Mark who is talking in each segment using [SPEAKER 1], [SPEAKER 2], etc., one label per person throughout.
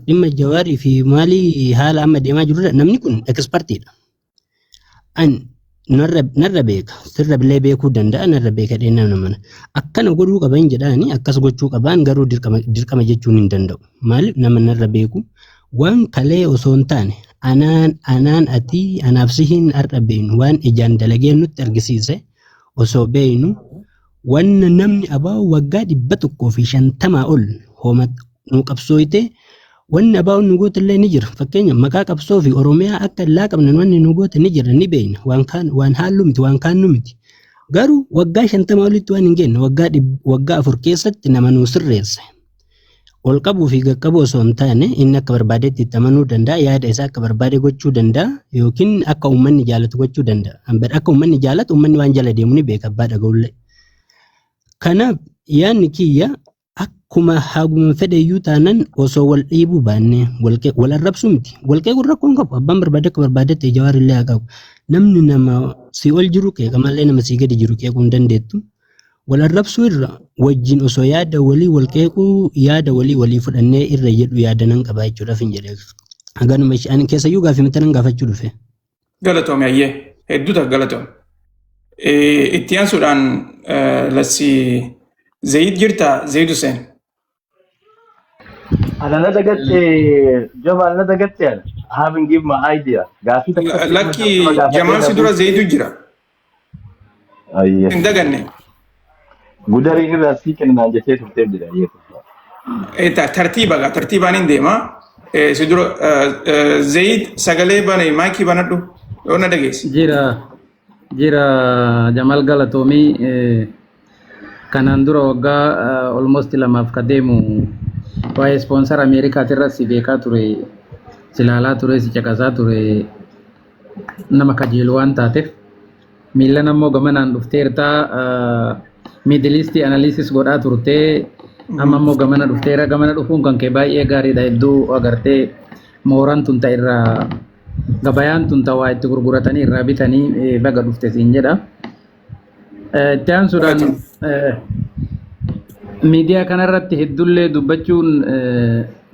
[SPEAKER 1] dhimma Jawaarii fi maalii haala amma deemaa jirudha. Namni kun ekspertiidha. An narra beeka sirra billee beekuu danda'a narra beeka dheennaa namana. Akkana godhuu qaban jedhaani akkas gochuu qaban garuu dirqama jechuun hin danda'u. Maaliif nama narra beeku waan kalee osoo hin taane anaan ati anaaf sihin har'a beeynu waan ijaan dalagee nutti argisiise osoo beeynu wanna namni abaawu waggaa 150 ol hooma nu qabsooyte wanni abaawu nu goote illee ni jira. Fakkeenya maqaa qabsoo fi Oromiyaa akka illaa qabnan wanni nu goote ni jira ni beeyna waan haallu miti waan kaannu miti. Garuu waggaa 50 olitti waan hin geenye waggaa 4 keessatti nama nu sirreesse. Ol qabuu fi gaqqabuu osoo hin taane inni akka barbaadetti itti amanuu danda'a yaada isaa akka barbaade gochuu danda'a yookiin akka uummanni jaalatu gochuu danda'a. Akka uummanni jaalatu uummanni waan jala deemu ni beeka abbaa dhaga'ullee. Kanaaf yaadni kiyya akkuma haguma fedheyyuu taanan osoo wal dhiibuu baannee wal arrabsuu miti. Walqee kun rakkoon qabu abbaan barbaade akka barbaadetti Jawaarillee haa qabu. Namni nama si ol jiru qeeqa malee nama si gadi jiru qeequu hin dandeettu. Wal arrabsuu irra wajjin osoo yaada walii wal qeequu yaada walii fudhannee irra jedhu yaada nan qabaa jechuudhaaf hin jedhee. Haganuma ani keessayyuu gaafii mata nan gaafachuu dhufe.
[SPEAKER 2] Galatoome ayyee hedduu ta'a galatoome. Itti aansuudhaan lassi Zayid jirta Zayid Hussein.
[SPEAKER 3] Ana dagatte Joma ana dagatte having give my idea. Gaafii takka
[SPEAKER 2] Lakki Jamal si dura Zayid jira.
[SPEAKER 3] Ayyee.
[SPEAKER 2] Hin daganne.
[SPEAKER 3] Gudarii irraa sii kennan jettee turtee jira
[SPEAKER 2] yeetu. Tartiibaan hin deema. Si dura Zayid sagalee bane maayikii banadhu yoo na dhageessi.
[SPEAKER 4] Jira Jamal Galatoomii kanaan dura waggaa almost 2 ka deemu waa'ee sponsor Ameerikaatirra si beekaa ture si ilaalaa ture si caqasaa ture nama kajeelu waan taateef miillan ammoo gamanaan dhufteertaa Middle East analysis godhaa turtee amma ammoo gamana dhufteera gamana dhufuun kan kee baay'ee gaariidha hedduu agartee mooraan tun irraa gabayaan tun waa itti gurguratanii irraa bitanii baga dhufte siin jedha. Itti aansuudhaan miidiyaa kanarratti heddullee dubbachuun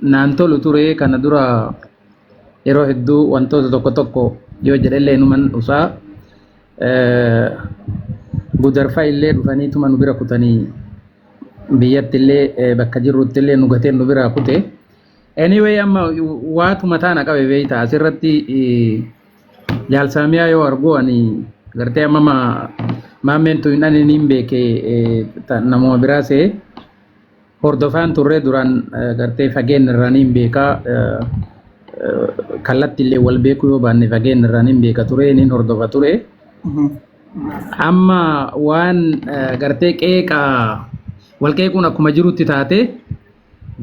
[SPEAKER 4] naan tolu ture kana dura yeroo hedduu wantoota tokko yoo jedhellee numan dhusaa gudarfaa illee dhufanii tuma nu bira kutanii biyyatti illee bakka jirrutti illee nu gateen nu bira kute. Anyway amma waatuma taana qabe beeyta asirratti jaalsaamiyaa yoo argu ani gartee amma maammeen tu hin hin beeke namuma biraa see hordofaan turre duraan gartee fageen irraan hin beekaa kallatti illee wal beekuu yoo baanne fageen irraan hin beeka ture niin hordofa ture. Amma waan gartee qeeqaa wal qeequun akkuma jirutti taate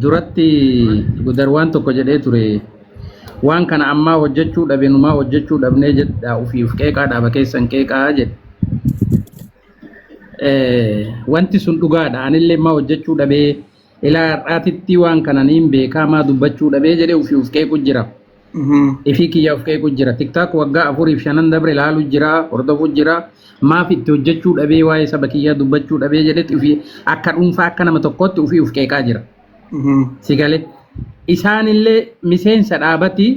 [SPEAKER 4] duratti gudar waan tokko jedhee ture waan kana ammaa hojjechuu dhabe numaa hojjechuu dhabnee jedha ufiif qeeqaa dhaaba keessan qeeqaa jedhe. Wanti sun dhugaadha anillee maa hojjechuu dhabee ilaa har'aatitti waan kana niin beekaa maa dubbachuu dhabee jedhee ufiif qeequ jira. Ifii kiyya of qeequ jira tiktaak waggaa 4-5 dabre ilaalu jira hordofu jira maaf itti hojjechuu dhabee waa'ee saba kiyyaa dubbachuu dhabee jedhetti ufii akka dhuunfaa akka nama tokkotti ufii uf qeeqaa jira. Sigale isaanillee miseensa dhaabati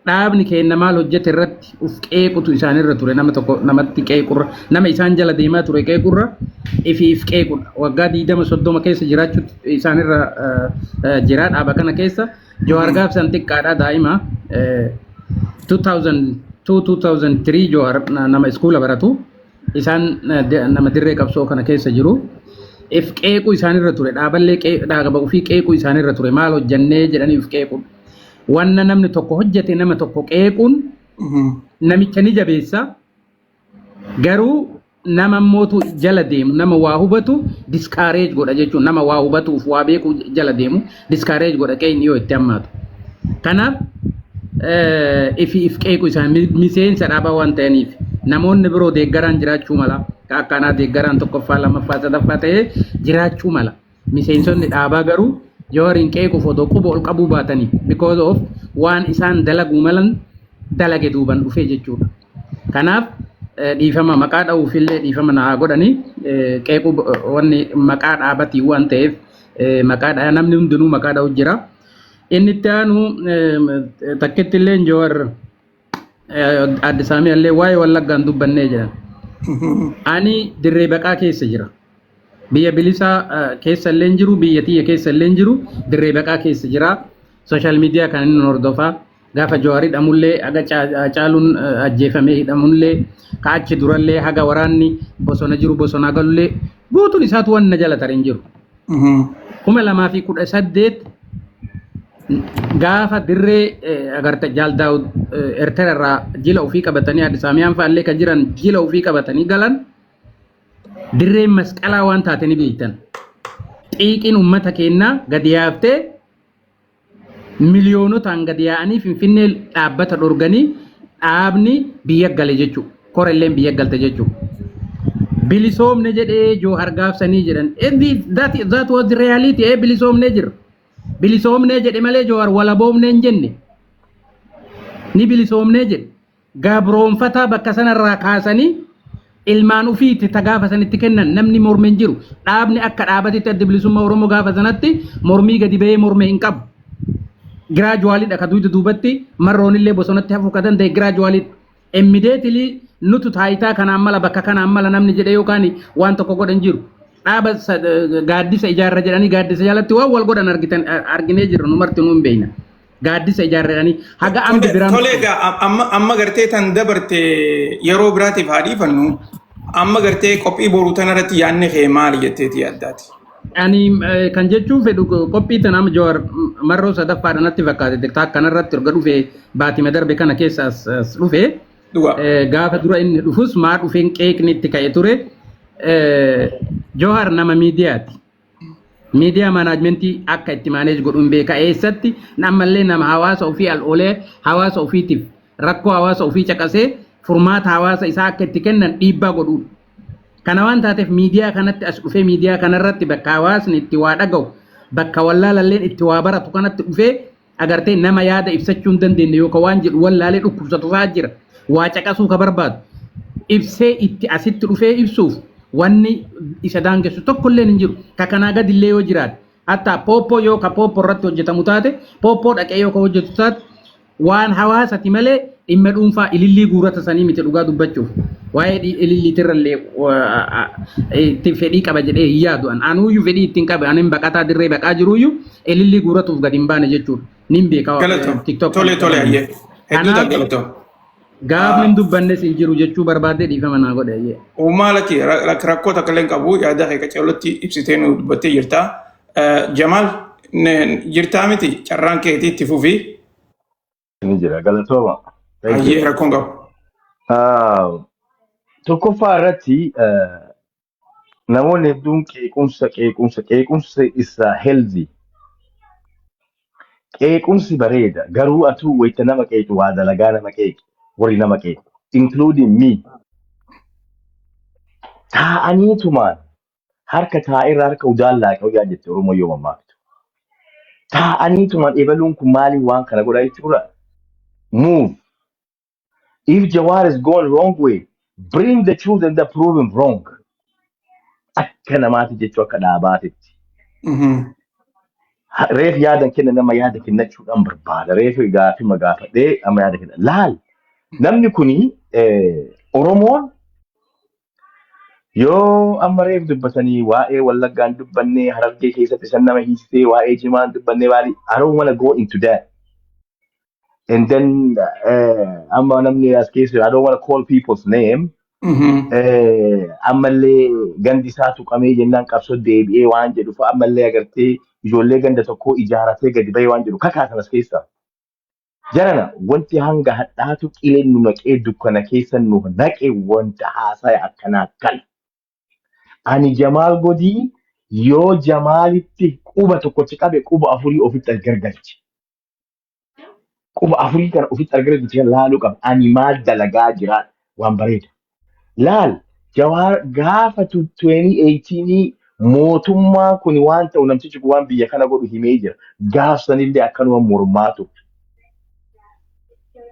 [SPEAKER 4] dhaabni keenya maal hojjete irratti uf qeequtu isaanirra ture nama tokko namatti qeequrra nama isaan jala deemaa ture qeequrra ifiif qeequdha waggaa 20-30 keessa jiraachuu isaanirra jiraa dhaaba kana keessa Jowaar gaafsan xiqqaadha daa'ima 2002-2003 Jowaar nama iskuula baratu isaan nama dirree qabsoo kana keessa jiru. If qeequu isaanirra ture dhaaballee dhaaba ofii qeequu isaanirra ture maal hojjannee jedhanii if qeequun wanna namni tokko hojjete nama tokko qeequun namicha ni jabeessa garuu nama mootu jala deemu nama waa hubatu discourage godha jechuun nama waa hubatuuf waa beeku jala deemu discourage godha qeeyni yoo itti hammaatu. Kanaaf if qeequu isaan miseensa dhaabaa waan ta'aniif namoonni biroo deeggaraan jiraachuu mala akkanaa deeggaraan tokkoffaa lamaffaa sadaffaa ta'ee jiraachuu mala miseensonni dhaabaa garuu Jawaariin qeequuf odoo quba ol qabuu baatanii because of waan isaan dalaguu malan dalage duuban dhufee jechuudha. Kanaaf dhiifama maqaa dha'uufillee dhiifama naa godhanii qeequu wanni maqaa dhaabatii waan ta'eef maqaadha namni hundinuu maqaadha jira. Inni itti aanu takkitti illee Joowar Addis Amaallee waa'ee Wallaggaan dubbannee jiran. Ani dirree baqaa keessa jira. Biyya bilisaa keessa illee jiru, biyya tiyya keessa illee jiru, dirree baqaa keessa jira. Social media kan inni hordofaa. Gaafa Jawaarii hidhamullee haga caaluun ajjeefamee hidhamullee kaachi durallee haga waraanni bosona jiru bosona galullee guutuun isaatu waan na jala tareen jiru. 2018 gaafa dirree agarta Jaal Daawud Eertiraarraa jila ofii qabatanii Addis Amiyaan fa'aallee kan jiran jila ofii qabatanii galan dirreen masqalaa waan taate ni beektan. Xiiqiin uummata keenyaa gadi yaaftee miliyoonotaan gadi yaa'anii Finfinnee dhaabbata dhorganii dhaabni biyya gale jechuudha. Korelleen biyya galte jechuudha. Bilisoomne jedhee Jawahar gaafsanii jedhan. That was the reality. Bilisoomne jira. Bilisoomne jedhe malee Jawahar walaboomne hin jenne. Ni bilisoomne jedhe. Gabroonfataa bakka sanarraa kaasanii ilmaan ufiitti gaafa sanitti kennan namni morme hin jiru. Dhaabni akka dhaabatitti adda bilisummaa Oromoo gaafa sanatti mormii gadi bahee morme hin qabu. Gradually dhaka duubatti marroonillee bosonatti hafuu ka danda'e gradually immediately nutu taayitaa kanaan mala bakka kanaan mala namni jedhe yookaan waan tokko godhan jiru. Dhaaba gaaddisa ijaarra jedhanii gaaddisa jalatti waan wal godhan arginee jirru nu marti nu hin beekna. Gaaddisa ijaarradhanii haga ambi biraan.
[SPEAKER 2] Tole egaa amma gartee tan dabarte yeroo biraatiif haa dhiifannu amma gartee qophii boruu tanarratti yaadne kee maali jetteeti yaaddaati?
[SPEAKER 4] Ani kan jechuun fedhu qophii tanaa Jawahar marroo sadaffaadhaan natti fakkaate tiktaak kanarratti erga dhufee baatima darbe kana keessaas dhufee gaafa dura inni dhufus maa dhufeen qeeqni itti ka'e ture Jawahar nama miidiyaati. Miidiyaa maanaajmentii akka itti maaneej godhuun beeka eessatti namallee nama hawaasa ofii al'oolee hawaasa ofiitiif rakkoo hawaasa ofii caqasee furmaata hawaasa isaa akka itti kennan dhiibbaa godhuudha. Kana waan taateef miidiyaa kanatti as dhufee miidiyaa kanarratti bakka hawaasni itti waa dhaga'u bakka wallaalalleen itti waa baratu kanatti dhufee agartee nama yaada ibsachuu hin dandeenye yookaan waan jedhu wallaalee dhukkubsatu fa'aa jira waa caqasuu ka barbaadu ibsee itti asitti dhufee ibsuuf wanni isa daangessu tokkolleen hin jiru ka kanaa gadillee yoo jiraate hatta pooppoo yoo ka pooppoo irratti hojjetamu taate pooppoo dhaqee yoo ka hojjetu taate waan hawaasati malee dhimma dhuunfaa ilillii guurata sanii miti dhugaa dubbachuuf waa'ee ililliitirrallee itti fedhii qaba jedhee hin yaadu anuuyyuu fedhii ittiin qabe anin baqataa dirree baqaa jiruuyyuu ilillii guuratuuf gadi hin baane jechuudha nin beeka tiktok
[SPEAKER 2] tole ayyee hedduuta galatoo
[SPEAKER 4] gaafni hin dubbannes hin jiru jechuu barbaadee dhiifama naa godhe ayyee.
[SPEAKER 2] Uumaa lakki rakkoo takka illee qabu yaada kee qaceellotti ibsitee nu dubbattee jirta. Jamaal jirtaa miti carraan keetii itti fufii.
[SPEAKER 3] Ni jira galatooma.
[SPEAKER 2] Ayyee rakkoon qabu.
[SPEAKER 3] Tokkoffaa irratti namoonni hedduun qeequmsa isa healthy. Qeequmsi bareeda garuu atuu wayita nama qeequ waa dalagaa nama qeequ warri nama qeequ including me. Taa'aniitumaan harka taa'irraa harka udaallaa qabu yaa jette Oromoo yoo mammaaktu. Taa'aniitumaan ebaluun kun maaliin waan kana godhaa jechuudha. Move. If Jawahar is going wrong way, bring the truth and prove him wrong. Akka namaati jechuu akka dhaabaatitti. Reef yaadan kenna nama yaada kennachuudhaan barbaada. Reef gaafima gaafadhee amma yaada kenna. Laal namni kuni Oromoon yoo amma reef dubbatanii waa'ee Wallaggaan dubbannee Harargee keessatti san nama hiisitee waa'ee Jimaan dubbannee waa'ee I don't want to go into that. And then amma namni as keessa I don't want to call people's name. Ammallee gandi isaa tuqamee jennaan qabsoo deebi'ee waan jedhu fa'a ammallee agartee ijoollee ganda tokkoo ijaaratee gadi bahee waan jedhu kakaasan as keessa. Jarana wanti hanga hadhaatu qileen nu naqee dukkana keessa nu naqee wanta haasaya akkanaa kan. Ani Jamaal Godii yoo Jamaalitti quba tokkochi qabe quba afurii ofitti gargalche. Quba afurii kana ofitti gargalche laaluu qaba. Ani maal dalagaa jira waan bareeda. Laal Jawahar gaafa 2018 mootummaa kun waan ta'u namtichi kun waan biyya kana godhu himee jira. Gaafsanillee akkanuma mormaatu.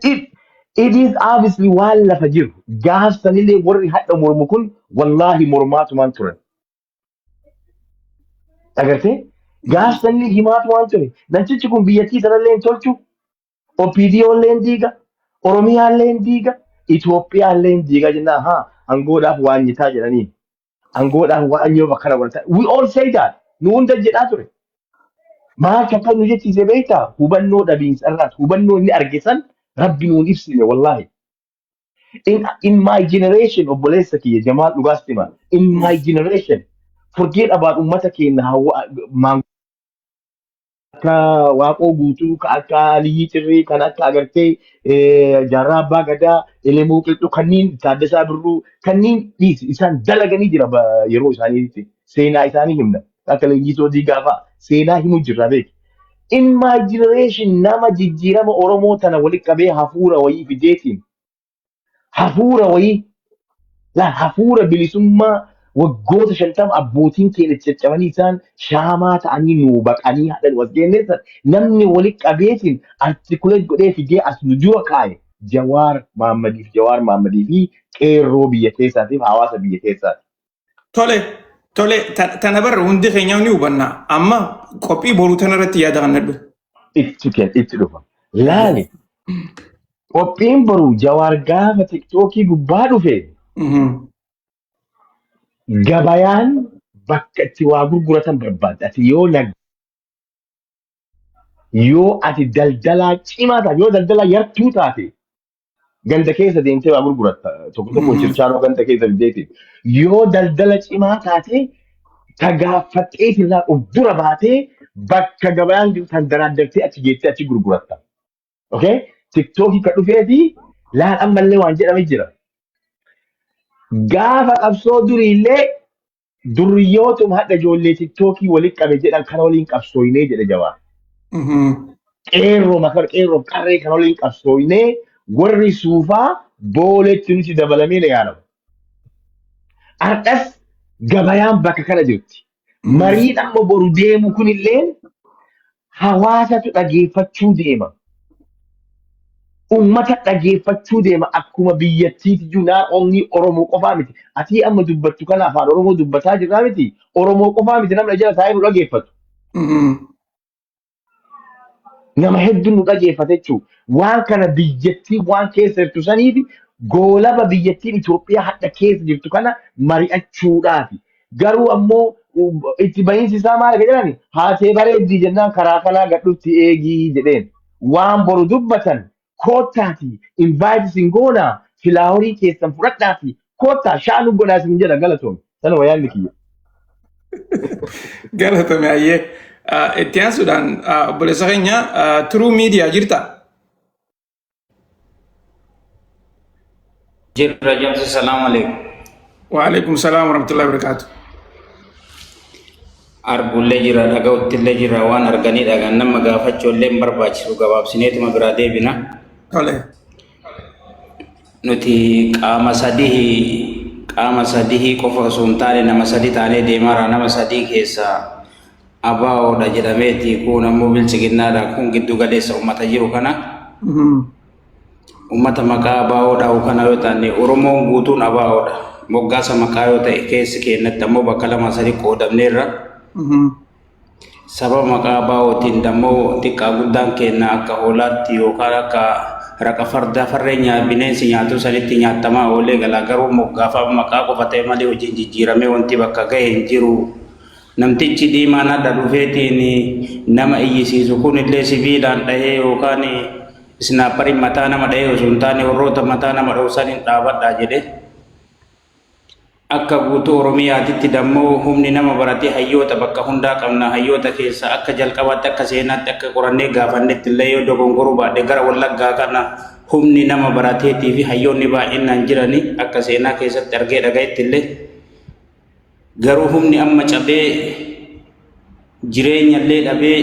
[SPEAKER 3] It is obviously waan lafa jiru. Gaafsanillee warri hadha mormu kun wallahi mormaatumaan turan. Agartee Gaaf sanni himaatu waan ture. Namtichi kun biyyattii sanallee hin tolchu. OPDO illee hin diiga. Oromiyaa illee hin diiga. Itoophiyaa illee hin diiga jennaan haa angoodhaaf waan nyitaa jedhanii. Angoodhaaf waan yoo bakka godhatan. We all say that. Nu hunda jedhaa ture. Maal akka nu jechiise beektaa? Hubannoo dhabiinsa irraati. Hubannoo inni argisan rabbi nuun ibsine wallahi. In my generation obboleessa kiyya Jamaal Dhugaastima. In my generation forget about ummata keenya akka waaqoo guutuu ka akka Aliyyi Cirrii kan akka agartee Jaarraa Abbaa Gadaa Elemuu Qilxuu kanneen Taaddasaa Birruu kanneen isaan dalaganii jira yeroo isaaniitti seenaa isaanii himna akka Leenjisoo Diigaa fa'a seenaa himu jirra beeki. In my generation nama jijjiirama Oromoo tana walitti qabee hafuura wayii fideetiin hafuura wayii hafuura bilisummaa waggoota 50 abbootiin keenya caccabanii isaan shaamaa ta'anii nu baqanii hadhan was geenneessan namni walitti qabeetiin artikuleet godhee fidee as nu dura kaa'e Jawaar Maammadii fi qeerroo biyya keessaatiif hawaasa biyya keessaati.
[SPEAKER 2] Tole tana barra hundi keenya ni hubanna amma qophii boruu tana irratti yaada kannadhu.
[SPEAKER 3] Itti dhufa. Laali. Qophiin boruu Jawaar gaafa tiktookii gubbaa dhufe. Gabayaan bakka itti waa gurguratan barbaadde ati yoo ati daldalaa cimaa taate yoo daldalaa yartuu taate ganda keessa deemtee waa gurguratta tokko chirchaaroo ganda keessa deemtee yoo daldala cimaa taate tagaaffattee irraa of dura baatee bakka gabayaan kan daraaddartee achi geettee achi gurguratta. Okay? TikTokii kan dhufeetii laan ammallee waan jedhame jira. Gaafa qabsoo duriillee duriyyootuma hadha ijoollee TikTokii walitti qabe jedhan kana waliin qabsooynee jedhe Jawaar. Qeerroo qarree kana waliin qabsooynee warri suufaa booletti nuti dabalamee na yaadamu. Har'as gabayaan bakka kana jirti. Mariin amma boru deemu kunillee hawaasatu dhageeffachuu deema. Ummata dhageeffachuu deema akkuma biyyattiiti junaa onni Oromoo qofaa miti. Ati amma dubbattu kana afaan Oromoo dubbataa jirraa miti. Oromoo qofaa miti namni jala taa'ee nu dhageeffatu. Nama hedduun nu dhageeffate jechuudha. Waan kana biyyattii waan keessa jirtu saniifi goolaba biyyattiin Itoophiyaa hadha keessa jirtu kana mari'achuudhaafi. Garuu ammoo itti bahiinsi isaa maal akka jedhani haatee bareeddii jennaan karaa kanaa gadhuutti eegii jedheen. Waan boru dubbatan kootaati invite singoona filaaworii keessan fudhadhaati koota shaanu godhaa sin jedha galatoom sana wayaan kiyya.
[SPEAKER 2] Galatoomi ayyee itti aansuudhaan obboleessa keenya turuu miidiyaa jirta.
[SPEAKER 5] Jirra jamsa salaamu alaikum.
[SPEAKER 2] Wa alaikum salaam wa rahmatullahi wa barakatuh.
[SPEAKER 5] Argullee jira dhaga'uttillee jira waan arganii dhagan nama gaafachuullee hin barbaachisu gabaabsineetuma biraa deebina.
[SPEAKER 2] Tole.
[SPEAKER 5] Nuti qaama sadii qofa osoo hin taane nama sadii taanee deemaara nama sadii keessaa abaawoodha jedhameeti kun ammoo bilchiginnaadha kun giddu galeessa ummata jiru kana. Ummata maqaa abaawoodha kana yoo taane Oromoon guutuun abaawoodha. Moggaasa maqaa yoo ta'e keessi keenyatti ammoo bakka lama sadii qoodamneerra. Sababa maqaa abaawootiin dammoo xiqqaa guddaan keenya akka hoolaatti yookaan akka raqa fardaa farreen bineensi nyaatu sanitti nyaatamaa oolee galaa garuu moggaafa maqaa qofa ta'e malee hojiin jijjiiramee wanti bakka ga'e hin jiru. Namtichi diimaan adda dhufeetiin nama iyyisiisu kunillee sibiilaan dhahee yookaan isnaapparii mataa nama dhahee osoo hin taane warroota mataa nama dhawsan hin dhaabadhaa jedhe. Akka guutuu Oromiyaatitti dammoo humni nama baratee hayyoota bakka hundaa qabna hayyoota keessa akka jalqabaatti akka seenaatti akka qorannee gaafannetti illee yoo dogongoruu baadhee gara Wallaggaa kana humni nama barateetii fi hayyoonni baay'inaan jirani akka seenaa keessatti argee dhagayetti illee garuu humni amma cabee jireenya illee dhabee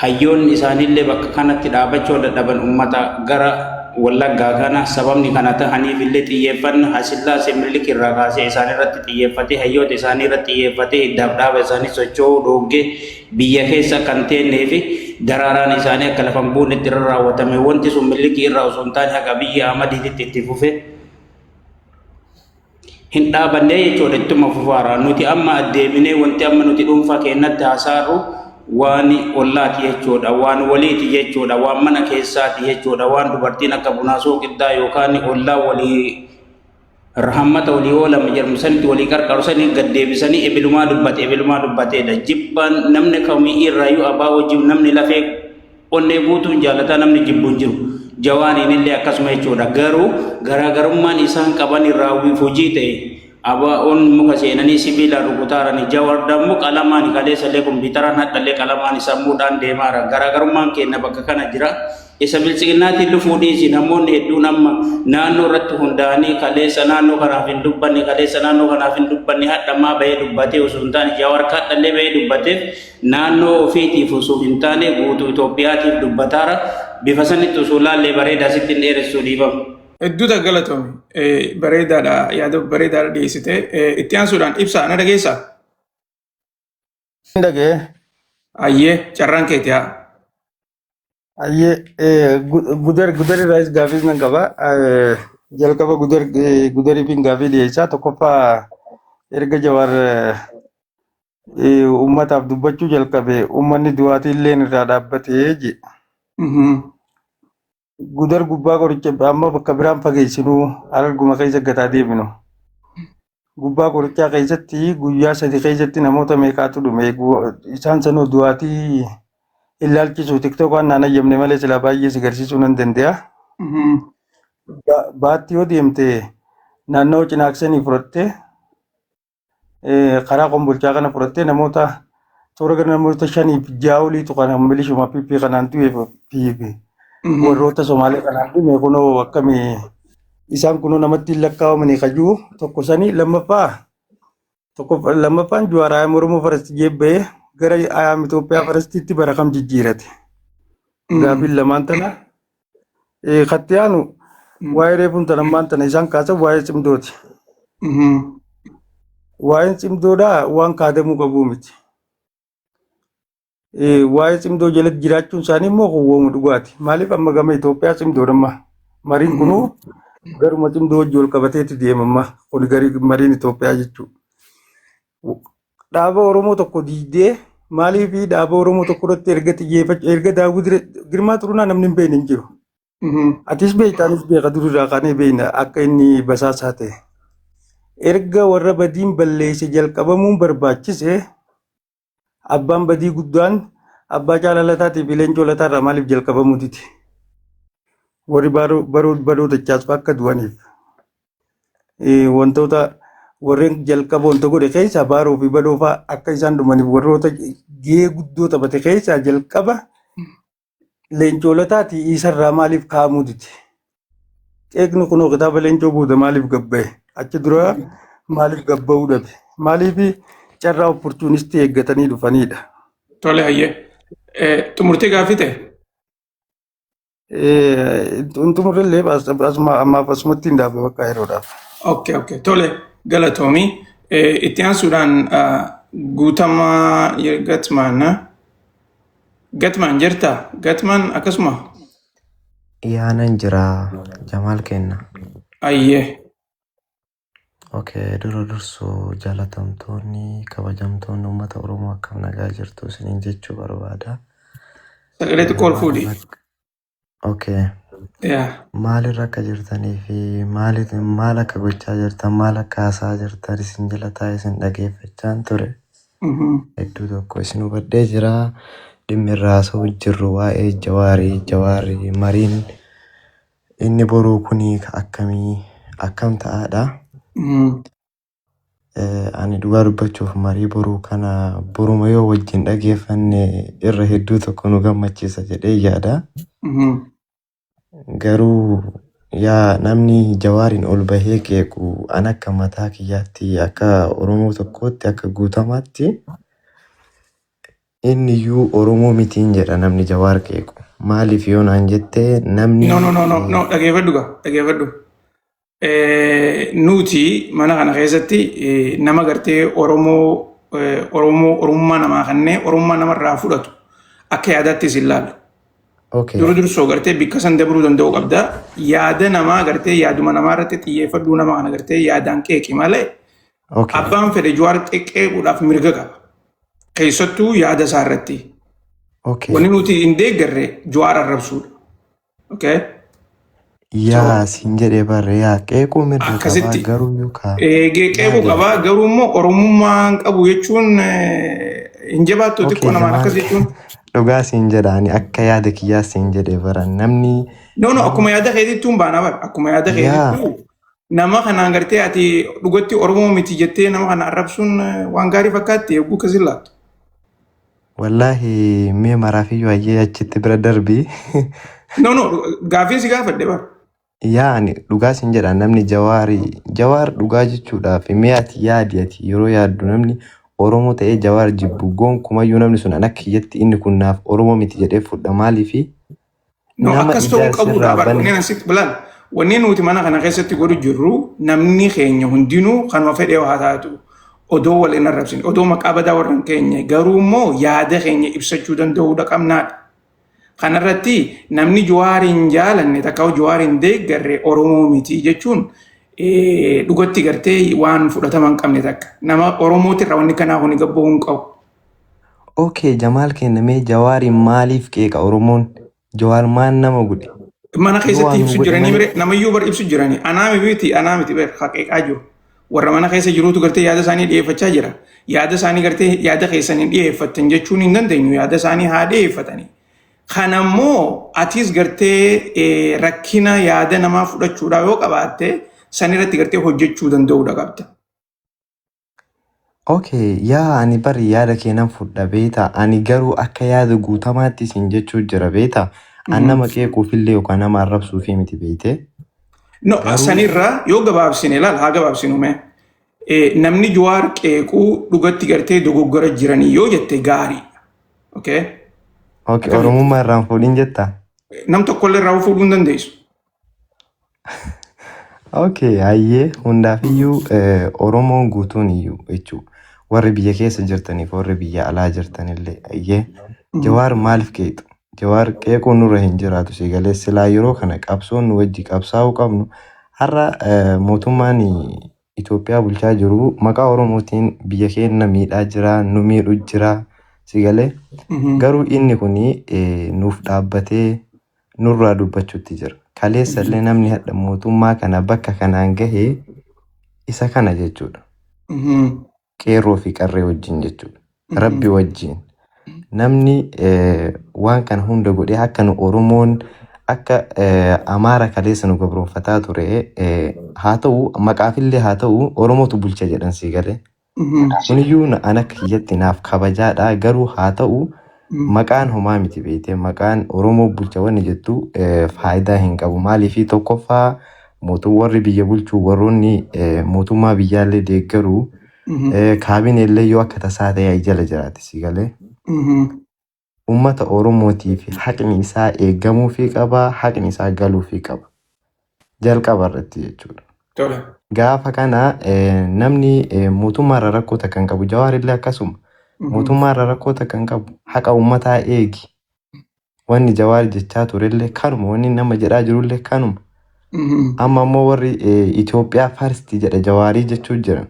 [SPEAKER 5] hayyoonni isaaniillee bakka kanatti dhaabachuu dadhaban ummata gara Wallaggaa kana sababni kana ta'aniif illee xiyyeeffanna Haasillaasee Minilik irraa kaasee isaan irratti xiyyeeffatee hayyoota isaanii irratti xiyyeeffatee dhaaba isaanii socho'uu dhoogge biyya keessa kan teennee fi daraaraan isaanii akka lafa hin buunetti irra raawwatame wanti sun Minilik irraa osoo hin taane haqa biyya Ahmadiititti itti fufe hin dhaabannee jechuudha ittuma fufaara nuti amma addeeminee wanti amma nuti dhuunfaa keenyatti haasaaru waan ollaati jechuudha waan waliiti jechuudha waan mana keessaati jechuudha waan dubartiin akka bunaa sooqiddaa yookaan ollaa walii rahmata walii oolama jedhamu sanitti walii qarqaru sanii gad deebisanii ebilumaa dubbateedha jibbaan namni kamii irraayyuu abbaa wajjin namni lafee onnee guutuun jaalataa namni jibbuun jiru jawaaniin illee akkasuma jechuudha garuu garaagarummaan isaan qaban irraa hojii ta'e abaa'oon muka seenanii sibiila rukutaaranii jawar dammu qalamaan kaleessallee kompiitaraan hadhallee qalamaan sammuudhaan deemaara garaagarummaan keenya bakka kana jira isa bilchiginnaatiin lufuu dhiisi namoonni hedduun amma naannoo irratti hundaa'anii kaleessa naannoo kanaaf hin dubbanne hadhamaa bahee dubbatee osoo hin taane jawar kadhallee bahee dubbateef naannoo ofiitiif osoo hin taane guutuu Itoophiyaatiif dubbataara bifa sanitti osoo laallee bareedaa sitti hin dheeressuu dhiifamu.
[SPEAKER 2] Hedduuta galatoome bareedaadha yaada bareedaadha dhiyeessite itti aansuudhaan ibsaa na dhageessaa?
[SPEAKER 6] Dhagee.
[SPEAKER 2] Ayyee carraan keeti haa.
[SPEAKER 6] Ayyee gudari raayis gaafis nan qaba. Jalqaba gudariif hin gaafii dhiyeessaa tokkoffaa erga Jawaar uummataaf dubbachuu jalqabe uummanni du'aatii illee irraa dhaabbatee je. Gudar gubbaa qoricha amma bakka biraan fageessinuu arguma keessa gataa deebinu. Gubbaa qorichaa keessatti guyyaa 3 keessatti namoota meeqaatu dhume isaan sanuu du'aatii ilaalchisu tiktokaan naan ayyamne malee silaa baay'ee si garsiisuu nan danda'a. Baatti yoo deemte naannoo cinaaksanii fudhatte karaa kombolchaa kana fudhatte namoota toora gara namoota 5-6 oliitu kan milishuma piipii kanaan du'eef piipi. Warroota Somaalee kanaan dhume kunoo akkamii isaan kunoo namatti lakkaa'amanii kajuu tokko sanii lammaffaan Jawaar Oromoo farasti jebbee gara ayyaam Itoophiyaa farastiitti bara kam jijjiirate. Gaafiin lamaan tana kattiyaanu waa'ee reefuun tanammaan tana isaan kaasan waa'ee cimdooti. Waa'een cimdoodhaa waan kaadamuu qabuu miti. Waa'ee cimdoo jalatti jiraachuun isaanii immoo gowwoomu dhugaati. Maaliif amma gama Itoophiyaa cimdoodhamma mariin kunuu garuma cimdoo wajji wal qabateetti deemamma kun garii mariin Itoophiyaa jechuudha. Dhaaba Oromoo tokko diidee maaliif dhaaba Oromoo tokko irratti erga Daawud Girmaa Xurunaa namni hin beekne hin jiru. Atis beektaanis beeka durirraa kaanee beekna akka inni basaasaa ta'e. Erga warra badiin balleesse jalqabamuun barbaachise abbaan badii guddaan abbaa jaalalataa fi leencoo lataarraa maaliif jalqabamuu diti? Warri barootachaas akka du'aniif wantoota warreen jalqaba wanta godhe keessa baaroo fi badoofaa akka isaan dhumaniif warroota gahee guddoo taphate keessa jalqaba leencoo lataati isarraa maaliif kaa'amuu diti? Qeeqni kunoo kitaaba leencoo booda maaliif gabba'e? Achi dura maaliif gabba'uu dhabe? Maaliif carraa opportunistii eeggatanii dhufanidha?
[SPEAKER 2] Tole hayyee. Xumurtii gaaffii ta'e?
[SPEAKER 6] Xumurrillee ammaaf asumatti hin dhaabe bakka yeroodhaaf.
[SPEAKER 2] Okay. Tole galatoomii. Itti aansuudhaan guutamaa Gatmaan jirtaa? Gatmaan akkasuma?
[SPEAKER 7] Yaanan jira Jamaal kenna.
[SPEAKER 2] Ayyee.
[SPEAKER 7] Okay, dursuu jaalatamtoonni kabajamtoonni uummata Oromoo akkam nagaa jirtu isiniin jechuu barbaada.
[SPEAKER 2] Sagalee xiqqoo ol fuudhi.
[SPEAKER 7] Okay. Maalirra akka jirtanii fi maal akka gochaa jirtan maal akka haasaa jirtan isin jala taa'ee isin dhageeffachaan ture. Hedduu tokko isin hubadhee jira. Dhimmi irraa haasa'uu jirru waa'ee Jawaarii mariin inni boruu kunii akkam ta'aadha. Ani dhugaa dubbachuuf marii boruu kana boruma yoo wajjin dhageeffanne irra hedduu tokko nu gammachiisa jedhee yaada. Garuu yaa namni Jawaariin ol bahee qeequ an akka mataa kiyyaatti akka Oromoo tokkootti akka guutamaatti inni iyyuu Oromoo mitiin jedha namni Jawaar qeequ. Maaliif yoo naan jettee namni
[SPEAKER 2] No, dhageeffadhu. Nuti mana kana keessatti nama gartee Oromummaa namaa kanneen Oromummaa namarraa fudhatu akka yaadaattis ilaalla. Duruu dursoo gartee bikka san dabruu danda'u qabda. Yaada namaa gartee yaaduma namaa irratti xiyyeeffadhuu nama kana gartee yaadaan qeeqi malee abbaan fedhe Jawaar qeequudhaaf mirga qaba. Keessattuu yaada isaa irratti. Wanni nuti hin deeggarre Jawaar arrabsuudha.
[SPEAKER 7] Yaa siin jedhee barre yaa qeequu mirga qabaa garuu yookaan.
[SPEAKER 2] Qeequu qabaa garuu immoo oromummaan qabu jechuun hin jabaattu xiqqoo namaan akkas jechuun.
[SPEAKER 7] Dhugaa siin jedhaani akka yaada kiyyaa siin jedhee baran namni.
[SPEAKER 2] No akkuma yaada keetittuun baana bara akkuma yaada keetittuu nama kanaan gartee ati dhugatti oromoo miti jettee nama kana arrabsuun waan gaarii fakkaatti eeguu kasin laattu.
[SPEAKER 7] Wallaahi mee maraafiyyuu ayyee achitti bira darbii.
[SPEAKER 2] Gaafiin si gaafadhe bara.
[SPEAKER 7] Yaani dhugaa siin jedha namni Jawaar dhugaa jechuudhaaf mee ati yaadi ati yeroo yaaddu namni. Oromoo ta'ee Jawaar jibbu gonkumayyuu namni sun akka kiyyatti inni kun naaf Oromoo miti jedhee fudha maaliifi
[SPEAKER 2] akkas ta'uu qabuudha bara wanneen asitti bilaal wanneen nuti mana kana keessatti godhu jirru namni keenya hundinuu kanuma fedhee haa taatu odoo wal hin arrabsine odoo maqaa badaa warran keenya garuu immoo yaada keenya ibsachuu danda'uudha qabnaadha. Kanarratti namni Jawaar hin jaalanne takka Jawaar hin deeggarre Oromoo miti jechuun dhugatti gartee waan fudhatama hin qabne takka nama Oromooti irraa wanni kanaa kuni gabboo hin qabu.
[SPEAKER 7] Jamaal kennamee Jawaariin maaliif qeeqa Oromoon Jawaar maal nama godhe?
[SPEAKER 2] Mana keessatti ibsu jiranii bire namayyuu bar ibsu jiranii anaami miti ber haqeeqaa jiru warra mana keessa jiruutu gartee yaada isaanii dhiyeeffachaa jira yaada isaanii gartee yaada keessanii dhiyeeffattan jechuun hin dandeenyu yaada isaanii haa dhiyeeffatanii. Kanammoo atis gartee rakkina yaada namaa fudhachuudhaaf yoo qabaatte sanirratti gartee hojjechuu danda'uudha qabda.
[SPEAKER 7] Yaa ani bari yaada keenan fudha beeta ani garuu akka yaada guutamaatti siin jechuu jira beeta an nama qeequufillee yookaan nama arrabsuufi miti beete.
[SPEAKER 2] Sanirraa yoo gabaabsine laal haa gabaabsinu mee namni Jawaar qeequu dhugatti gartee dogoggora jiranii yoo jette gaarii.
[SPEAKER 7] Oromummaa irraan fuudhin jettaa?
[SPEAKER 2] Nam tokkollee irraa fuudhuu hin dandeessu.
[SPEAKER 7] Hayyee hundaafiyyuu Oromoon guutuun iyyuu jechuudha. Warri biyya keessa jirtaniif warri biyya alaa jirtanillee hayyee Jawaar maaliif qeequ? Jawaar qeequun nurra hin jiraatu siigalee silaa yeroo kana qabsoon nu wajji qabsaa'uu qabnu har'a mootummaan Itoophiyaa bulchaa jiru maqaa Oromootiin biyya keenya miidhaa jira nu miidhu jira siigalee garuu inni kuni nuuf dhaabbatee nurraa dubbachuutti jira. Kaleessallee namni hadha mootummaa kana bakka kanaan gahee isa kana jechuudha. Qeerroo fi qarree wajjin jechuudha. Rabbi wajjin. Namni waan kana hunda godhee akka nu Oromoon akka Amaara kaleessa nu gabroonfataa ture haa ta'u maqaafillee haa ta'u Oromootu bulcha jedhan siigalee. Kuniyyuu an akka kiyyatti naaf kabajaadha garuu haa ta'u maqaan homaa miti beekte maqaan Oromoo bulcha wanni jettu faayidaa hin qabu maaliifi tokkoffaa warri biyya bulchuu warroonni mootummaa biyyaallee deeggaruu kaabineellee yoo akka tasaa ta'e jala jiraate siigalee. Uummata Oromootiif haqni isaa eeggamuufii qaba haqni isaa galuufii qaba jalqaba irratti jechuudha. Gaafa kana namni mootummaarra rakkoota kan qabu Jawaarillee akkasuma. Mootummaarra rakkoota kan qabu haqa uummataa eegi. Wanni Jawaar jechaa turellee kanuma wanni nama jedhaa jirullee kanuma. Amma immoo warri Itoophiyaa Farstii jedha Jawaarii jechuu jiran.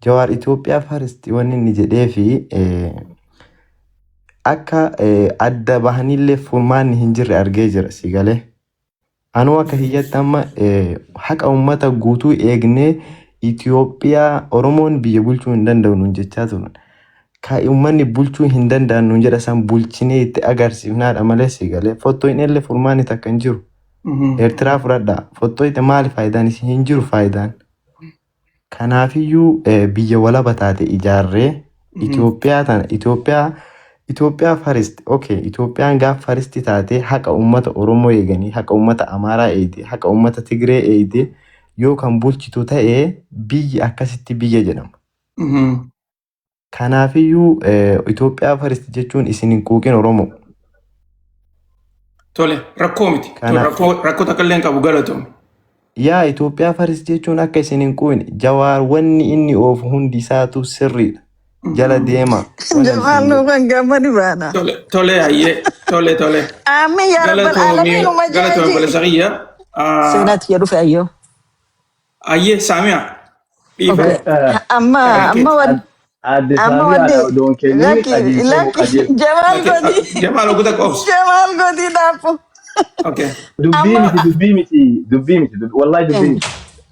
[SPEAKER 7] Jawaar Itoophiyaa Farstii wanni inni jedhee fi akka adda bahanillee furmaanni hin jirre argee jira siigalee. Anuu akka hiyyatti amma haqa uummata guutuu eegnee Itoophiyaa Oromoon biyya bulchuu hin danda'u nuun jechaa turan. Uummanni bulchuu hin danda'an nuun jedha san bulchinee itti agarsiifnaadha malee siigalee. Fottoo hin elle furmaanni takka hin jiru. Eertiraa fudhadhaa. Fottoo itti maali faayidaan isii hin jiru faayidaan. Kanaafiyyuu biyya walaba taate ijaarree Itoophiyaa Faristi Itoophiyaan gaafa Faristi taate haqa uummata Oromoo eeganii haqa uummata Amaaraa eegdee haqa uummata Tigree eegdee yoo kan bulchitu ta'ee biyyi akkasitti biyya jedhama. Kanaafiyyuu Itoophiyaa Faristi jechuun isin hin quuqin Oromoo.
[SPEAKER 2] Tole rakkoo miti. Rakkoo takka illee hin qabu galatoom.
[SPEAKER 7] Yaa Itoophiyaa Faristi jechuun akka isin hin quuqin Jawaar wanni inni oofu hundi isaatu sirriidha. Jala deema.
[SPEAKER 8] Jawaar nu kan gammadu baana.
[SPEAKER 2] Tole hayyee. tole.
[SPEAKER 8] Amin ya rabbal alamin
[SPEAKER 2] Galatoomi balesaqiyya.
[SPEAKER 8] Seenaati jedhu fe'ayyoo.
[SPEAKER 2] Ayyee Saamiyaa.
[SPEAKER 8] Okay. Amma wadde laki
[SPEAKER 2] Jamal oguta qobs.
[SPEAKER 8] Jamal godi daafu.
[SPEAKER 2] Okay.
[SPEAKER 3] dubbii miti wallahi dubbii miti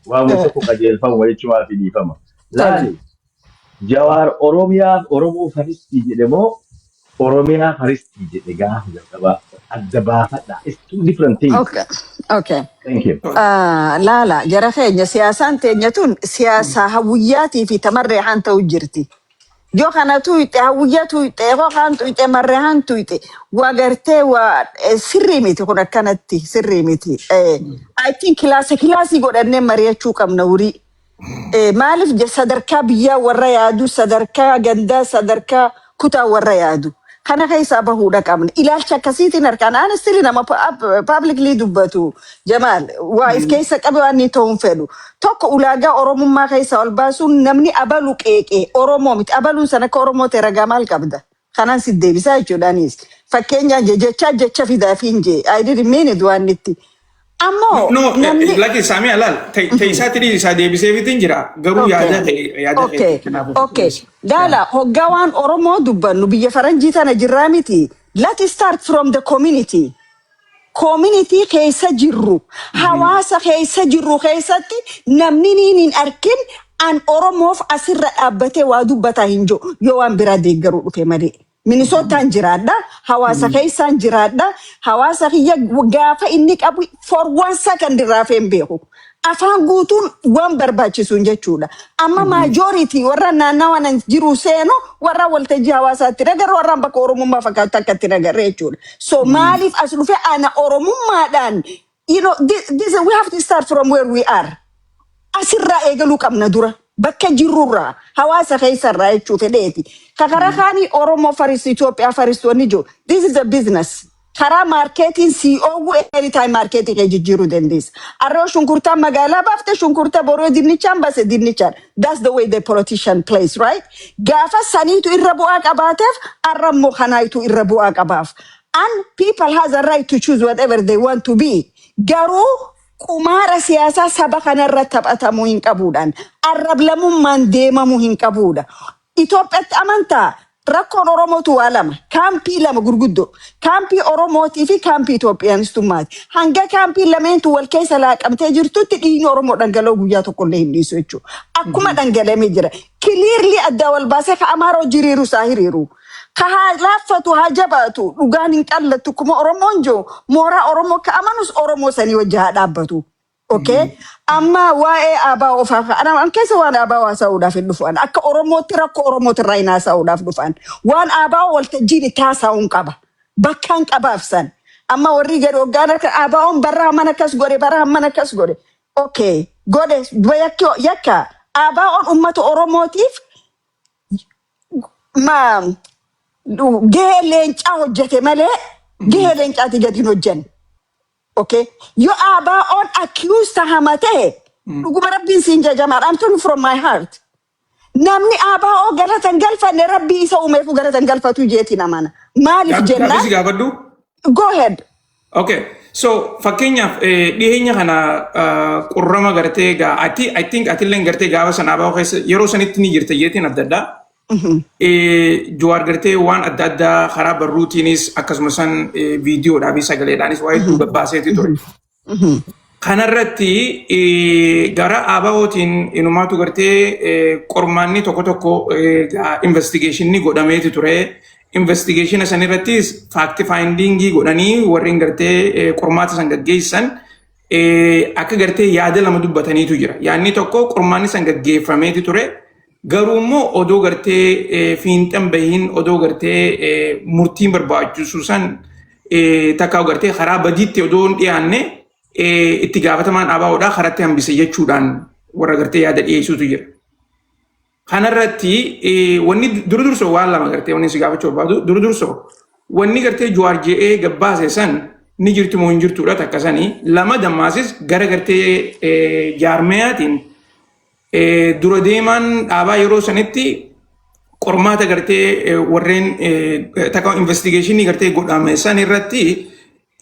[SPEAKER 3] waa tokko qajeelfama walichumaa fi dhiifama laali Jawaar Oromoo faristii jedhamoo Oromiyaa faristii jedhe gaafa jalqabaa adda baafadha. It's two different things.
[SPEAKER 8] Okay.
[SPEAKER 3] Thank you.
[SPEAKER 8] Laala jara keenya siyaasaan teenya tun siyaasa hawwiyyaatii fi tamarree haan ta'u jirti. Yoo kana tuyxe hawwiyyaa tuyxe yoo kaan tuyxe marree haan tuyxe waa gartee waa sirrii miti kun akkanatti sirrii miti. I think kilaasii godhannee mari'achuu qabna wurii. Maaliif sadarkaa biyyaa warra yaadu sadarkaa gandaa sadarkaa kutaa warra yaadu. Kana keessa bahuudha qabna. Ilaalcha akkasiitiin harkaan aanestili nama publicly dubbatu Jamaal waa if keessa qabe waan inni ta'uun fedhu. Tokko ulaagaa Oromummaa keessa ol baasuun namni abalu qeeqee Oromoo miti abaluun sana akka Oromoo ta'e ragaa maal qabda? Kanaan si deebisaa jechuudhaanis. Fakkeenyaan jecha fidaa fi hin jee. I didn't mean it waan itti. Ammoo
[SPEAKER 2] laki Saamiyaa laal teessaatii isaa deebisee fitiin jira garuu yaada
[SPEAKER 8] Okay. Dala hoggawaan Oromoo dubbannu biyya faranjii tana jirraa miti. Let's start from the community. Community keessa jirru hawaasa keessa jirru keessatti namni niin arkin an Oromoof asirra dhaabbatee waa dubbataa hin jiru yoo waan biraa deeggaruu dhufe malee. Minnesootaan jiraadha, hawaasa keessaan jiraadha, hawaasa kiyya gaafa inni qabu for 1 second raafee hin beeku. Afaan guutuun waan barbaachisuun jechuudha. Amma majority warra naannawaa jiru seeno warra waltajjii hawaasaatti nagarra warra bakka Oromummaa fakkaatu akkatti nagarra jechuudha. So maaliif as dhufe ana Oromummaadhaan we have to start from where we are. Asirraa eegaluu qabna dura. Bakka jirurraa hawaasa keessarraa jechuu fedheeti. Kakara kaanii Oromoo faris Itoophiyaa faristoonni jiru. This is a business. Karaa marketing CEO anytime marketing kee jijjiiruu dandeessa. Arroo shunkurtaa magaalaa baafte shunkurtaa boroo dinnichaan baase dinnichaan. That's the way the politician plays, right? Gaafa saniitu irra bu'aa qabaateef arrammoo kanaayitu irra bu'aa qabaaf. And people has a right to choose whatever they want to be. Garuu kumaara siyaasaa saba kanarra taphatamuu hin qabuudhaan arrablamummaan deemamuu hin qabuudha. Itoophiyaatti amantaa rakkoon Oromootu waa lama kaampii lama gurguddoo kaampii Oromootii fi kaampii Itoophiyaanistumaati. Hanga kaampii lameentu wal keessa laaqamtee jirtutti dhiigni Oromoo dhangala'uu guyyaa tokkollee hin dhiisu jechuudha. Akkuma dhangalamee jira. Clearly adda wal baasee ka Amaaroo jiriiru isaa hiriiru. Kaha laaffatu haa jabaatu dhugaan hin qallattu kuma Oromoon jiru mooraa Oromoo ka amanus Oromoo sanii wajji haa dhaabbatu. Okay? Amma waa'ee abaa ofaa an keessa waan abaa haasa'uudhaaf hin dhufan akka Oromootti rakkoo Oromooti irraa hin haasa'uudhaaf dhufan waan abaa waltajjiin itti haasa'uun qaba bakkaan qabaaf san amma warri gadi hoggaan akka abaa'oon barraa mana akkas godhe barraa mana akkas godhe. Okay. Godhe yakka abaa'oon uummata Oromootiif gahee leencaa hojjete malee gahee leencaati gadi hin hojjenne. Okay? Yo abaa'oon accused tahamate dhuguma rabbiin siin jajamaadha. I'm telling from my heart. Namni abaa'oo galatan galfanne rabbii isa uumeefu galatan galfatu jeeti namana. Maaliif jennaan? Go ahead.
[SPEAKER 2] Okay. So fakkeenyaaf dhiyeenya kana qurrama gartee gaa I think atilleen gartee gaafa sana abaa'oo keessa yeroo sanitti ni jirta jeetiin adda addaa. Jawaar gartee waan adda addaa karaa barruutiinis akkasumas viidiyoodhaa fi sagaleedhaanis waa hedduu gabbaaseeti ture. Kanarratti gara abaa'ootiin inumaatu gartee qormaanni tokko investigationni godhameeti ture. Investigationa sanirrattis fact findingii godhanii warreen gartee qormaata san gaggeessan akka gartee yaada lama dubbataniitu jira. Yaadni tokko qormaanni san gaggeeffameeti ture. Garuu immoo odoo gartee fiinxan bahiin odoo gartee murtiin barbaachisu san takka gartee karaa badiitti odoo hin dhiyaanne itti gaafatamaan abaa'oodhaa karatti hambise jechuudhaan warra gartee yaada dhiyeessutu jira. Kanarratti wanni durdursoo waan lama gartee wanni si gaafachuu barbaadu durdursoo wanni gartee Jawaar je'ee gabbaase san ni jirti moo hin jirtuudha takka sanii lama dammaasis gara gartee jaarmeyaatiin dura deemaan dhaabaa yeroo sanitti qormaata gartee warreen takka investigationii gartee godhame san irratti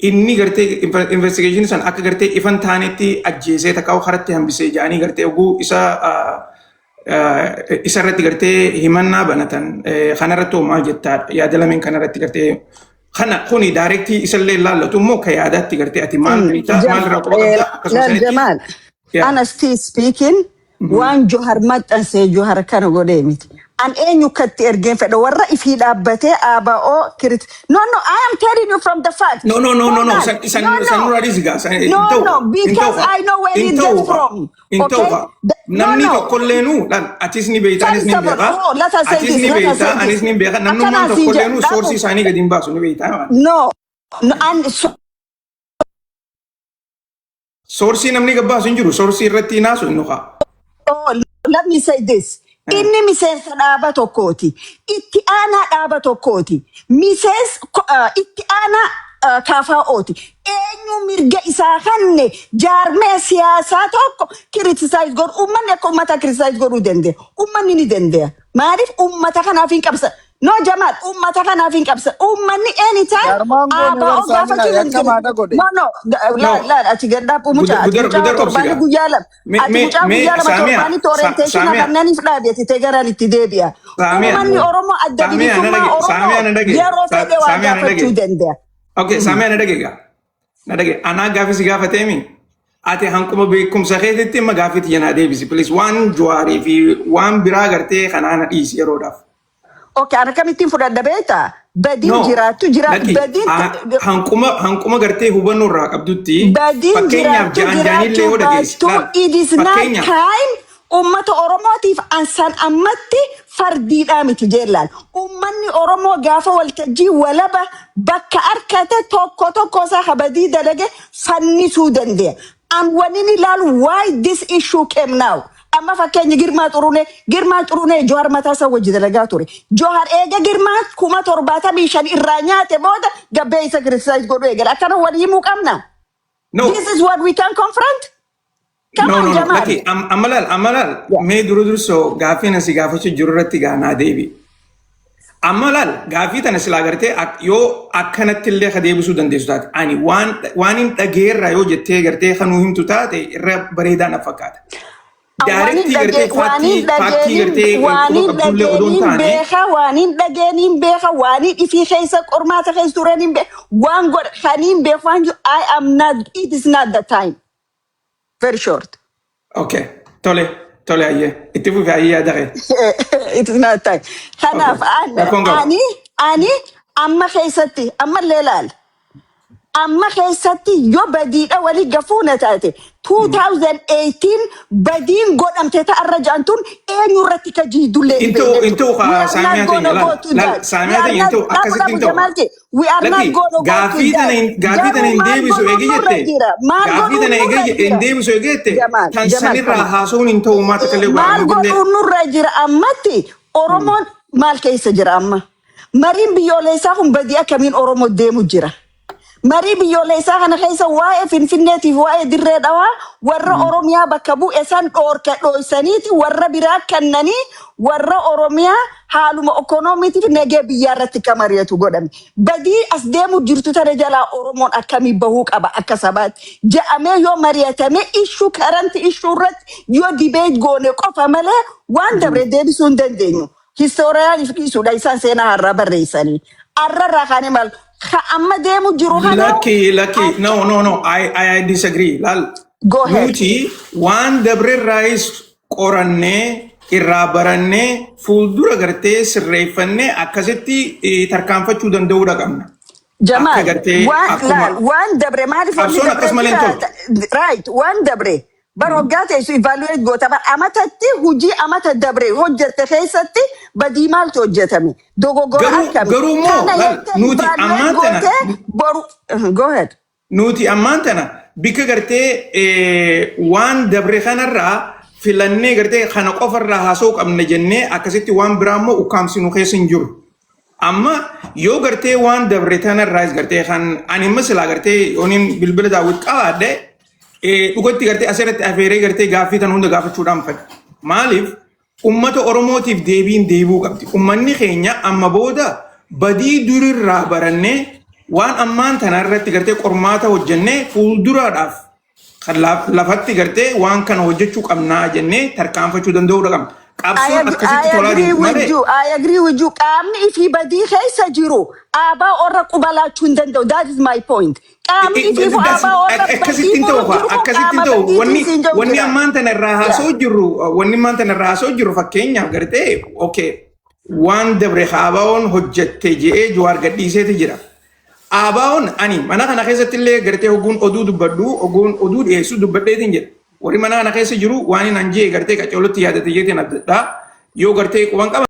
[SPEAKER 2] inni gartee investigation san akka gartee ifan taanetti ajjeesee takka haratti hambisee jaanii gartee oguu isa irratti gartee himannaa banatan kanarratti maal jettaa yaadalameen kanarratti gartee kana kuni directly isallee laallatu immoo ka yaadaatti gartee ati maal
[SPEAKER 8] Jamal, honestly speaking, waan Johar maxxansee Johar kana godhee miti. An eenyu katti ergeen fedha warra ifii dhaabbatee ABO kirit. No, I am telling you from the fact.
[SPEAKER 2] No.
[SPEAKER 8] No, because I know where he gets from. Okay?
[SPEAKER 2] Namni tokkolleenu atis ni beekta anis ni beeka. Atis ni beekta anis ni beeka. Namnummaan tokkolleenu soorsi isaanii gadi hin baasu ni beekta.
[SPEAKER 8] No, and
[SPEAKER 2] soorsi namni gabbaasu hin jiru. Soorsi irratti naasu hin nuqa.
[SPEAKER 8] Let me say this. Inni miseensa dhaaba tokkooti. Itti aanaa dhaaba tokkooti. Itti aanaa KFO'ti. Eenyu mirga isaa kanne jaarmee siyaasaa tokko criticize godhu uummanni akka uummata criticize godhuu danda'a. Uummanni ni danda'a. Maaliif uummata kanaaf hin qabsa? No Jamal, uummata kanaaf hin qabsa. Uummanni anytime ABO gaafachuu danda'a. No, ati gadhaabuu mucaa. Ati mucaa torbaanii guyyaa lama. Ati mucaa guyyaa lama torbaanii orientation kannaniif dhaabeeti ta'e garaan itti deebi'a. Uummanni Oromoo adda bilisummaa Oromoo yeroo fedhe waa gaafachuu danda'a.
[SPEAKER 2] Okay, Saamee na dhagee. Anaa gaafisi gaafateemi. Ati hanquma beekumsa keetitti amma gaafiti yana deebisi. Please waan Jawaarii fi waan biraa gartee kanaana dhiisi yeroodhaaf.
[SPEAKER 8] Okay, ana kamittiin fudhadha beektaa? Badiin jiraattu
[SPEAKER 2] hanquma gartee hubannoo irraa qabdutti
[SPEAKER 8] badiin jiraattu it is not time ummata Oromootiif ansan ammatti fardiidhaa miti jeellaan. Ummanni Oromoo gaafa waltajjii walaba bakka arkate tokko isaa habadii dalage fannisuu dandeenya. An wanin ilaalu why this issue came now. Amma fakkeenya Girmaa Xurunee Johar mataasaa wajji dalagaa ture. Johar eega Girmaa 75 irraa nyaate booda gabbee isa criticize godhu eegala. Akkana wal himuu qabna. This is what we can confront. Come on, Jamal.
[SPEAKER 2] Laki, amalal. Mee durso gaafii nasi gaafachuu jiru irratti gaanaa deebi. Amalal gaafii tana silaa gartee yoo akkanatti illee deebisuu dandeessu taate ani waan hin dhageerra yoo jettee gartee kanuu himtu taate irra bareedaa na fakkaata. Daaretti gartee faaktii gartee qabdullee odoon taane.
[SPEAKER 8] Waanin dhageeniin beeka waanin ifii keessa qormaata keessa turaniin beeka waan godha kaniin beeka waan jiru I am not it is not the time. Very short.
[SPEAKER 2] Okay. Tole aye. Itti fufi aye yaadare.
[SPEAKER 8] It is not time. Kanaaf ani amma keessatti amma leelaal. Amma keessatti yoo badiidha walii gafuuna taate 2018 badiin godhamte ta'arra jaantuun eenyu irratti ka jiidullee
[SPEAKER 2] into saamiyaati into akkasitti into
[SPEAKER 8] we are not going to go
[SPEAKER 2] gaafii tana hin deebisu eegiyette gaafii tana hin deebisu eegiyette kan sanirraa haasuun hin ta'u maata kalee
[SPEAKER 8] maal godhuun nurra jira ammatti Oromoon maal keessa jira amma mariin biyyoolessaa kun badii akkamiin Oromoo deemu jira. Marii biyyoolessaa kana keessa waa'ee Finfinneetiif waa'ee dirree dhawaa warra Oromiyaa bakka bu'e san dhoysaniiti warra biraa kennanii warra Oromiyaa haaluma ikoonomiitiif nagee biyyaa irratti akka mari'atu godhame. Badii as deemu jirtu tana jalaa Oromoon akkamii bahuu qaba akka sabaatti ja'amee yoo mari'atame karanti ishuu irratti yoo dibeet goone qofa malee waan dabre deebisuu hin dandeenyu. Histooriyaaniif kiisuudha isaan seenaa har'a barreessanii. Arrarraa kaane maal amma deemu jiru
[SPEAKER 2] Lucky. No. I disagree.
[SPEAKER 8] Go ahead.
[SPEAKER 2] Nuti waan dabre rais qorannee irraa barannee fuuldura gartee sirreeffannee akkasitti tarkaanfachuu danda'uudha qabna.
[SPEAKER 8] Jamal, waan dabre maaliif right waan dabre bar hoggaate isu evaluate goota bar amatatti hujii amata dabre hojjette keessatti badii maaltu hojjetame dogoggora akkami
[SPEAKER 2] garuu nuti ammaan tana
[SPEAKER 8] go ahead
[SPEAKER 2] nuti ammaan tana bika gartee waan dabre kanarraa filannee gartee kana qofarraa haasoo qabna jennee akkasitti waan biraammoo ukkaamsinu keessa hin jiru. Amma yoo gartee waan dabre tanarraas gartee kan ani masalaa gartee yooniin bilbila daawwit qabaadhe dhugatti gartee asirratti afeeree gartee gaaffii tan hunda gaafachuudhaan fedha. Maaliif ummata Oromootiif deebiin deebuu qabdi. Ummanni keenya amma booda badii durirraa barannee waan ammaan tanarratti gartee qormaata hojjennee fuulduraadhaaf kan lafatti gartee waan kana hojjechuu qabnaa jennee tarkaanfachuu danda'uu qabna. Qabsoon akkasitti tolaa deemu malee.
[SPEAKER 8] I agree with you. Qaamni fi badii keessa jiru aabaa orra qubalaachuu hin danda'u. That is my point. Qaamni fi aabaa orra
[SPEAKER 2] akkasittiin ta'u wanni ammaan tana irraa haasoo jirru fakkeenyaaf gartee okay waan dabre haabaa'oon hojjette je'ee Jawaar gadhiiseeti jira. Aabaa'oon ani mana kana keessatti illee gartee oguun oduu dubbadhu oguun oduu dhiyeessu dubbadheetiin jedha. Warri mana kana keessa jiru waan hin anjee gartee qacoolotti yaadate jeetiin adda yoo gartee quban qaba.